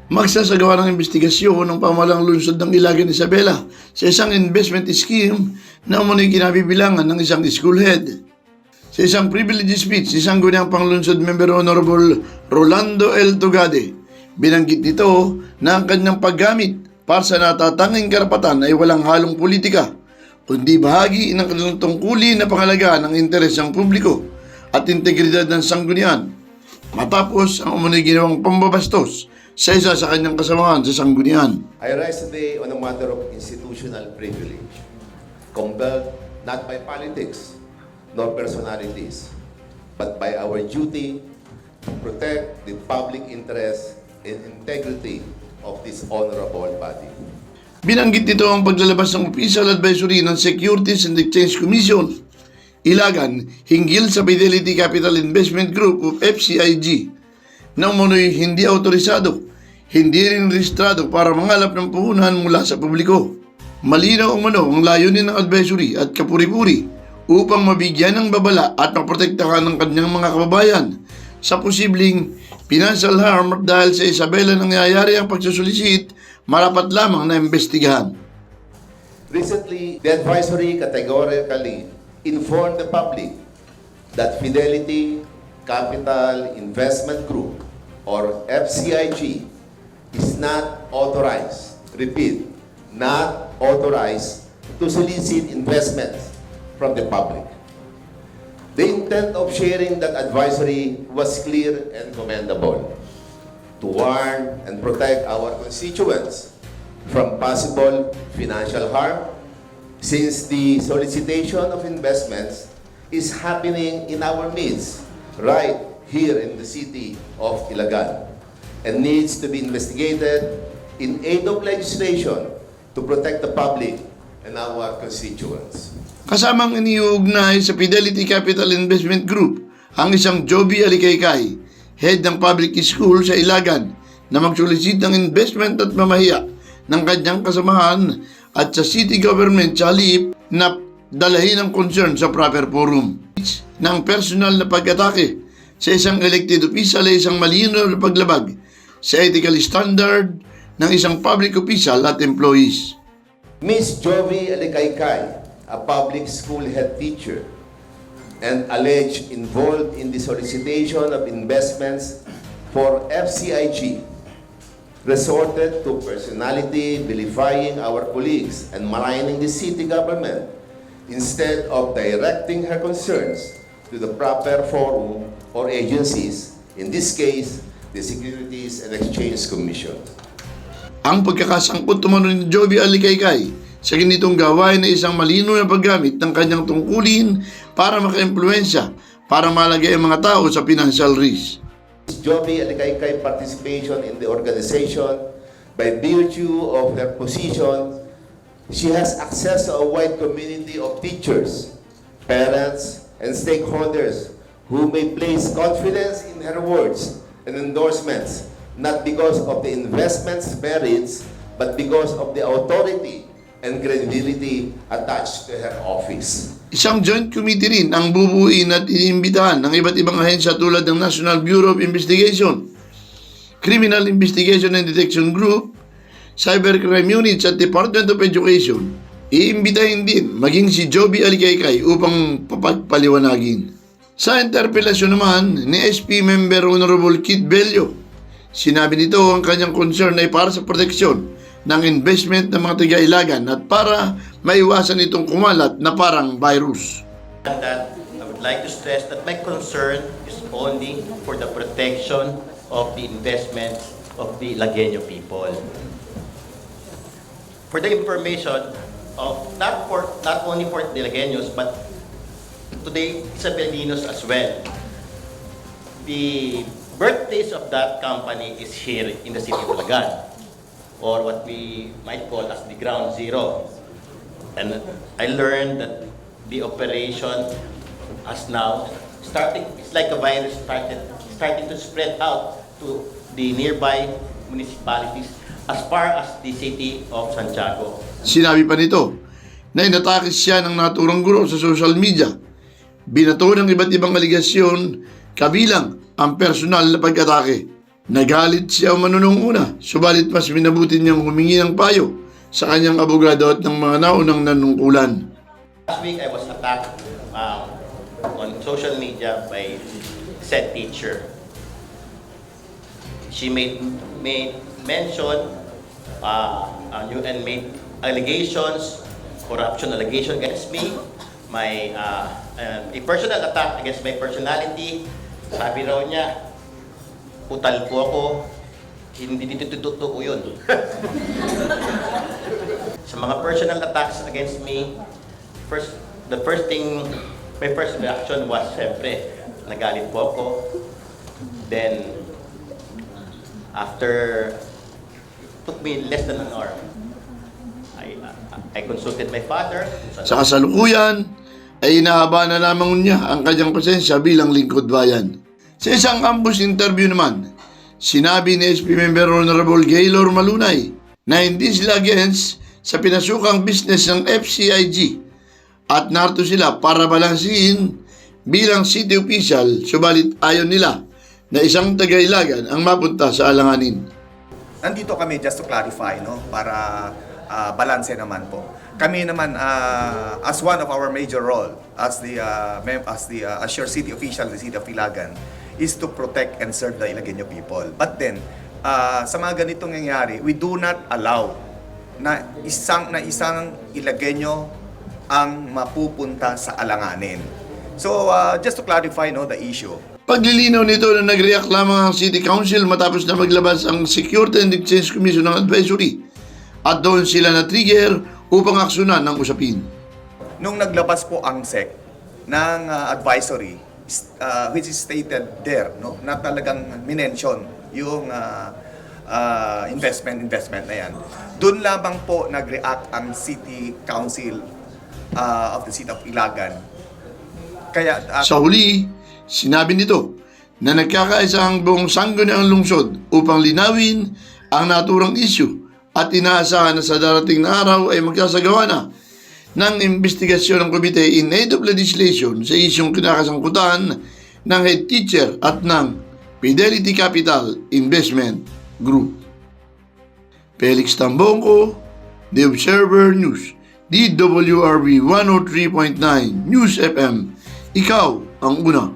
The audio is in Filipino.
Magsasagawa ng investigasyon ng pamahalang lungsod ng Ilagan, Isabela sa isang investment scheme na umunoy kinabibilangan ng isang school head. Sa isang privilege speech, isang guniang panglungsod member Honorable Rolando L. Tugade, binanggit nito na ang kanyang paggamit para sa natatanging karapatan ay walang halong politika, kundi bahagi ng kanilang tungkulin na pangalagaan ng interes ng publiko at integridad ng sanggunian. Matapos ang umunoy ginawang pambabastos sa isa sa kanyang kasamahan sa sanggunian. I rise today on a matter of institutional privilege, compelled not by politics nor personalities, but by our duty to protect the public interest and integrity of this honorable body. Binanggit nito ang paglalabas ng official advisory ng Securities and Exchange Commission, Ilagan, hinggil sa Fidelity Capital Investment Group of FCIG, na umunoy hindi autorisado, hindi rin rehistrado para mangalap ng puhunan mula sa publiko. Malinaw umano ang layunin ng advisory at kapuri-puri upang mabigyan ng babala at maprotektahan ng kanyang mga kababayan sa posibleng financial harm dahil sa Isabela nangyayari ang pagsusulisit, marapat lamang na imbestigahan. Recently, the advisory categorically informed the public that Fidelity Capital Investment Group or FCIG is not authorized, repeat, not authorized to solicit investments from the public. The intent of sharing that advisory was clear and commendable: to warn and protect our constituents from possible financial harm, since the solicitation of investments is happening in our midst, right here in the city of Ilagan, and needs to be investigated in aid of legislation to protect the public and our constituents. Kasamang iniuugnay sa Fidelity Capital Investment Group ang isang Joby Alicaycay, head ng public school sa Ilagan, na magsulisit ng investment at mamahiya ng kanyang kasamahan at sa city government sa halip na dalahin ang concern sa proper forum. Ng personal na pag-atake sa isang elected official ay isang malinaw na paglabag sa ethical standard ng isang public official at employees. Ms. Joby Alicaycay, a public school head teacher, and alleged involved in the solicitation of investments for FCIG, resorted to personality vilifying our colleagues and maligning the city government instead of directing her concerns to the proper forum or agencies, in this case, the Securities and Exchange Commission. Ang pagkakasangkot umano ni Joby Alicaycay sa ganitong gawain na isang malino na paggamit ng kanyang tungkulin para maka-impluensya para malagay ang mga tao sa financial risk. Joby Alicaycay participation in the organization, by virtue of her position, she has access to a wide community of teachers, parents, and stakeholders who may place confidence in her words and endorsements, not because of the investment's merits, but because of the authority and credibility attached to her office. Isang joint committee rin ang bubuuin at iniimbitahan ng iba't ibang ahensya tulad ng National Bureau of Investigation, Criminal Investigation and Detection Group, Cybercrime Units at Department of Education. Iimbitahin din maging si Joby Alicaycay upang papagpaliwanagin. Sa interpelasyon naman ni SP Member Honorable Kit Bello, sinabi nito ang kanyang concern ay para sa proteksyon ng investment ng mga taga-Ilagan at para maiwasan itong kumalat na parang virus. And that I would like to stress that my concern is only for the protection of the investments of the Ilagueño people. For the information of not only for the Ilagueños but today Isabelinos as well. The birthplace of that company is here in the city of Ilagan, or what we might call as the ground zero. And I learned that the operation has now starting, it's like a virus starting to spread out to the nearby municipalities as far as the city of Santiago. Sinabi pa nito na inatake siya ng naturang guro sa social media. Binato ng iba't ibang aligasyon kabilang ang personal na pag-atake. Nagalit siya umano nung una, subalit mas minabuti niyang humingi ng payo sa kanyang abogado at ng mga naunang nanungkulan. Last week, I was attacked on social media by said teacher. She made mention and made allegations, corruption allegation against me, a personal attack against my personality. Sabi raw niya, utal po ako. Hindi dito totoo yun. Sa mga personal attacks against me, my first reaction was, syempre, nagalit po ako. Then, after, took me less than an hour. I consulted my father. Sa kasalukuyan, ay inahaba na lamang niya ang kanyang presensya bilang lingkod bayan. Sa isang ambush interview naman, sinabi ni SP Member Honorable Gaylor Malunay na hindi sila against sa pinasukang business ng FCIG at narito sila para balansihin bilang city official, subalit ayaw nila na isang taga-Ilagan ang mapunta sa alanganin. Nandito kami just to clarify, no, para balanse naman po. Kami naman as one of our major role as your city official, the city of Ilagan, is to protect and serve the Ilagueño people. But then sa mga ganitong nangyayari, we do not allow na isang Ilagueño ang mapupunta sa alanganin. So just to clarify, no, the issue. Paglilinaw nito na nag-react lamang ang City Council matapos na maglabas ang Security and Exchange Commission ng advisory at doon sila na-trigger upang aksyonan ng usapin. Nung naglabas po ang SEC ng advisory, which is stated there, no, na talagang minention yung investment na yan, doon lamang po nag-react ang City Council of the City of Ilagan. Kaya Sa huli, sinabi nito na nagkakaisa ang buong sangguniang lungsod upang linawin ang naturang issue at inaasahan na sa darating na araw ay magsasagawa na ng investigasyon ng komite in aid of legislation sa isyong kinakasangkutan ng head teacher at ng Fidelity Capital Investment Group. Felix Tambongco, The Observer News, DWRB 103.9 News FM. Ikaw ang una.